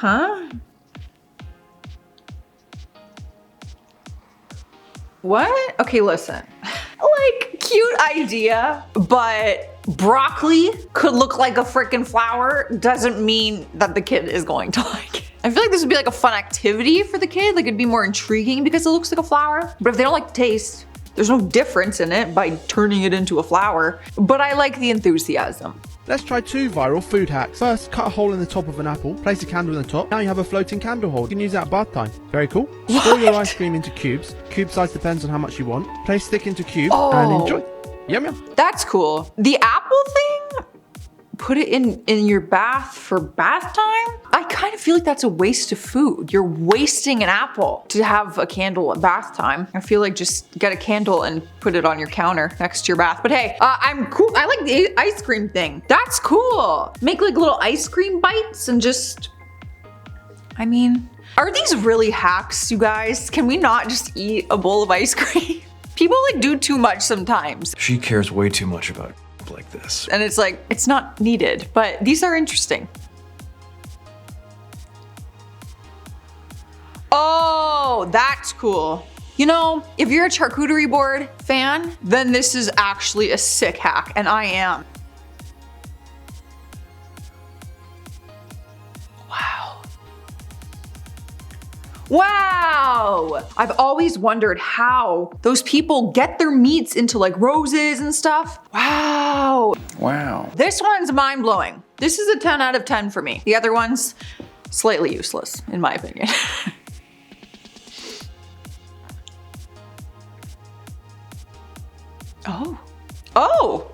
Huh? What? Okay, listen. Like, cute idea, but broccoli could look like a freaking flower doesn't mean that the kid is going to like it. I feel like this would be like a fun activity for the kid. Like, it'd be more intriguing because it looks like a flower. But if they don't like the taste, there's no difference in it by turning it into a flower. But I like the enthusiasm. Let's try 2 viral food hacks. First, cut a hole in the top of an apple, place a candle in the top. Now you have a floating candle holder. You can use that at bath time. Very cool. Score your ice cream into cubes. Cube size depends on how much you want. Place stick into cube and enjoy. Yum yum. That's cool. The apple thing, put it in your bath for bath time? I kind of feel like that's a waste of food. You're wasting an apple to have a candle at bath time. I feel like just get a candle and put it on your counter next to your bath. But hey, I'm cool. I like the ice cream thing. That's cool. Make like little ice cream bites and just, I mean, are these really hacks, you guys? Can we not just eat a bowl of ice cream? People like do too much sometimes. She cares way too much about like this. And it's like, it's not needed, but these are interesting. Oh, that's cool. You know, if you're a Charcuterie Board fan, then this is actually a sick hack, and I am. Wow. Wow! I've always wondered how those people get their meats into like roses and stuff. Wow. Wow. This one's mind-blowing. This is a 10 out of 10 for me. The other one's slightly useless, in my opinion. Oh. Oh!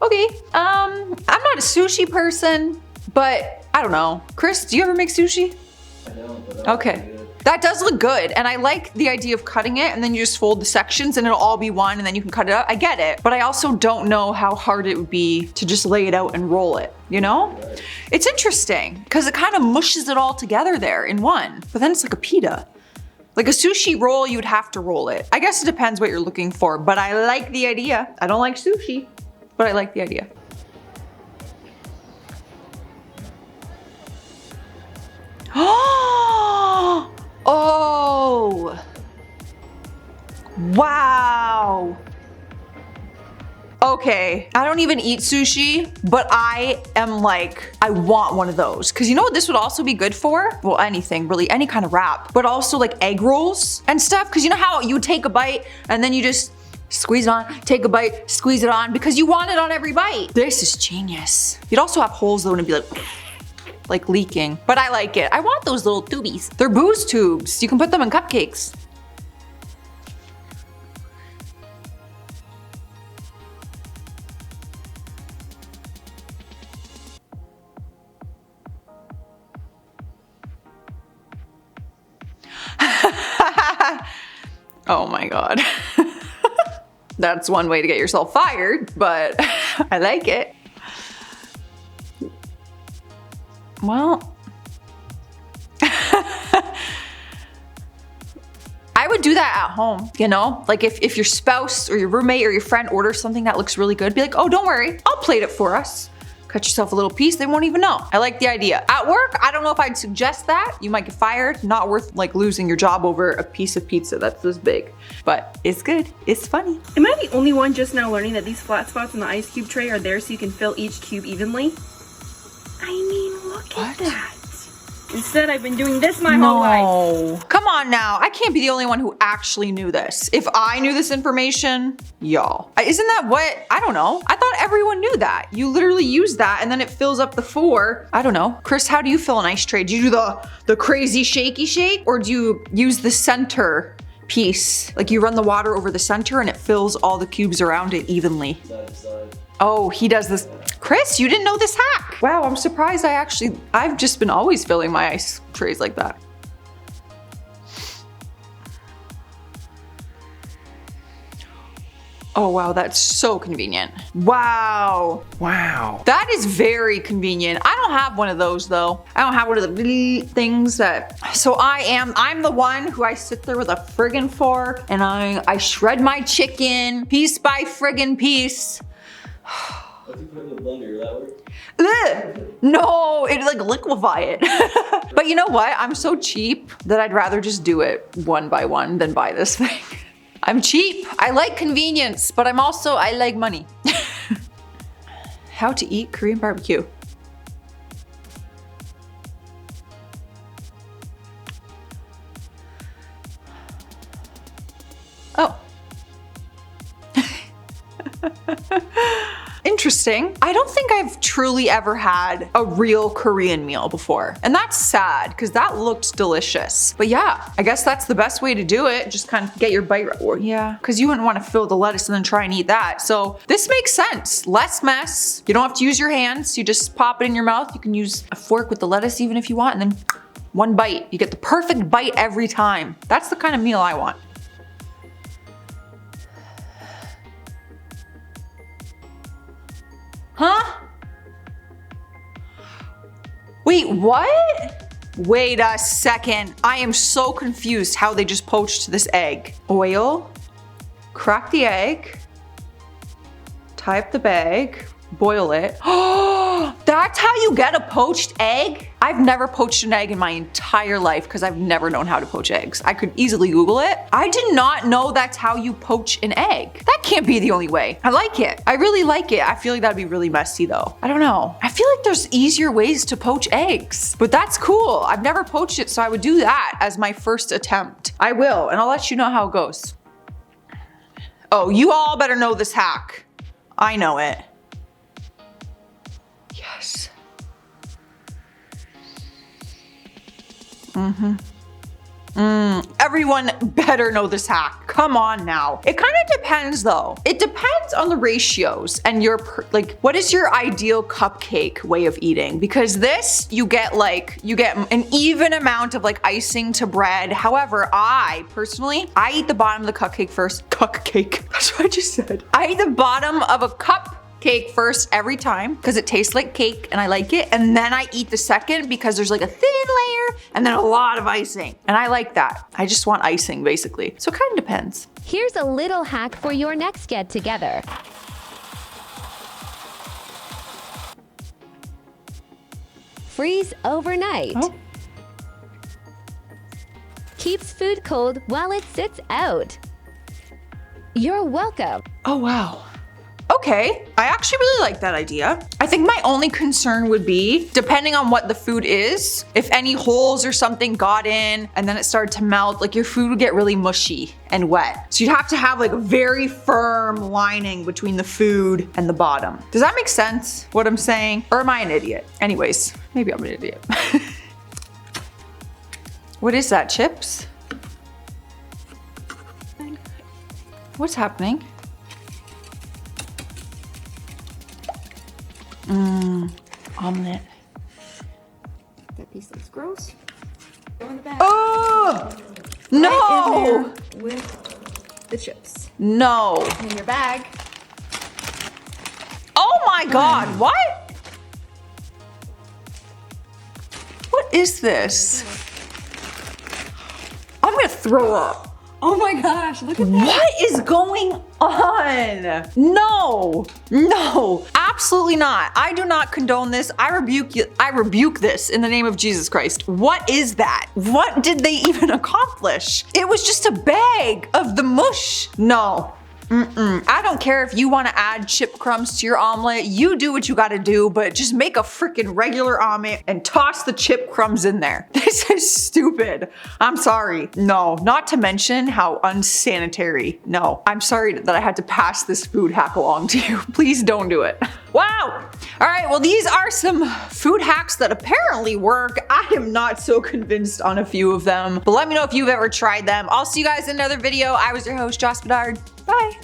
Okay, I'm not a sushi person, but I don't know. Chris, do you ever make sushi? I don't, but Okay. That does look good, and I like the idea of cutting it and then you just fold the sections and it'll all be one and then you can cut it out. I get it, but I also don't know how hard it would be to just lay it out and roll it, you know? Right. It's interesting, because it kind of mushes it all together there in one, but then it's like a pita. Like a sushi roll, you'd have to roll it. I guess it depends what you're looking for, but I like the idea. I don't like sushi, but I like the idea. Oh! Wow! Okay, I don't even eat sushi, but I am like, I want one of those. Cause you know what this would also be good for? Well, anything, really, any kind of wrap, but also like egg rolls and stuff. Cause you know how you take a bite and then you just squeeze it on, take a bite, squeeze it on, because you want it on every bite. This is genius. You'd also have holes though and it'd be like leaking, but I like it. I want those little tubies. They're booze tubes. You can put them in cupcakes. Oh my God. That's one way to get yourself fired, but I like it. Well, I would do that at home, you know? Like if your spouse or your roommate or your friend orders something that looks really good, be like, oh, don't worry, I'll plate it for us. Cut yourself a little piece, they won't even know. I like the idea. At work, I don't know if I'd suggest that. You might get fired. Not worth like losing your job over a piece of pizza that's this big. But it's good, it's funny. Am I the only one just now learning that these flat spots in the ice cube tray are there so you can fill each cube evenly? I mean, look at that. Instead, I've been doing this my whole life. Come on now, I can't be the only one who actually knew this. If I knew this information, y'all. Isn't that what, I don't know. I thought everyone knew that. You literally use that and then it fills up the 4. I don't know. Chris, how do you fill an ice tray? Do you do the crazy shaky shake or do you use the center piece? Like you run the water over the center and it fills all the cubes around it evenly. Side to side. Oh, he does this. Chris, you didn't know this hack. Wow, I'm surprised I've just been always filling my ice trays like that. Oh wow, that's so convenient. Wow. Wow. That is very convenient. I don't have one of those though. I don't have one of the things that, so I'm the one who I sit there with a friggin' fork and I shred my chicken piece by friggin' piece. If you put it in the blender, will that work? Ugh. No, it'd like liquefy it. But you know what? I'm so cheap that I'd rather just do it one by one than buy this thing. I'm cheap. I like convenience, but I like money. How to eat Korean barbecue. Oh. Interesting. I don't think I've truly ever had a real Korean meal before. And that's sad because that looked delicious. But yeah, I guess that's the best way to do it. Just kind of get your bite, or yeah, because you wouldn't want to fill the lettuce and then try and eat that. So this makes sense. Less mess. You don't have to use your hands. You just pop it in your mouth. You can use a fork with the lettuce even if you want, and then one bite. You get the perfect bite every time. That's the kind of meal I want. Huh? Wait, what? Wait a second. I am so confused how they just poached this egg. Oil, crack the egg, tie up the bag, boil it. Oh, that's how you get a poached egg? I've never poached an egg in my entire life because I've never known how to poach eggs. I could easily Google it. I did not know that's how you poach an egg. That can't be the only way. I like it. I really like it. I feel like that'd be really messy though. I don't know. I feel like there's easier ways to poach eggs, but that's cool. I've never poached it, so I would do that as my first attempt. I will, and I'll let you know how it goes. Oh, you all better know this hack. I know it. Yes. Everyone better know this hack. Come on now. It kind of depends though. It depends on the ratios and your, what is your ideal cupcake way of eating? Because this, you get an even amount of like icing to bread. However, I personally eat the bottom of the cupcake first. Cupcake, that's what I just said. I eat the bottom of a cupcake first every time because it tastes like cake and I like it, and then I eat the second because there's like a thin layer and then a lot of icing, and I like that. I just want icing basically, so it kind of depends. Here's a little hack for your next get together. Freeze overnight. Oh. Keeps food cold while it sits out. You're welcome. Oh wow. Okay, I actually really like that idea. I think my only concern would be, depending on what the food is, if any holes or something got in and then it started to melt, like your food would get really mushy and wet. So you'd have to have like a very firm lining between the food and the bottom. Does that make sense, what I'm saying? Or am I an idiot? Anyways, maybe I'm an idiot. What is that, chips? What's happening? Omelet. That piece looks gross. Go in the bag. Oh! Right in No! there with the chips. No. In your bag. Oh my God, what? What is this? I'm gonna throw up. Oh my gosh, look at that. What is going on? No, no, absolutely not. I do not condone this. I rebuke you. I rebuke this in the name of Jesus Christ. What is that? What did they even accomplish? It was just a bag of the mush. No. I don't care if you want to add chip crumbs to your omelet. You do what you got to do, but just make a freaking regular omelet and toss the chip crumbs in there. This is stupid. I'm sorry. No, not to mention how unsanitary. No, I'm sorry that I had to pass this food hack along to you. Please don't do it. Wow. All right, well, these are some food hacks that apparently work. I am not so convinced on a few of them, but let me know if you've ever tried them. I'll see you guys in another video. I was your host, Joss Bedard. Bye.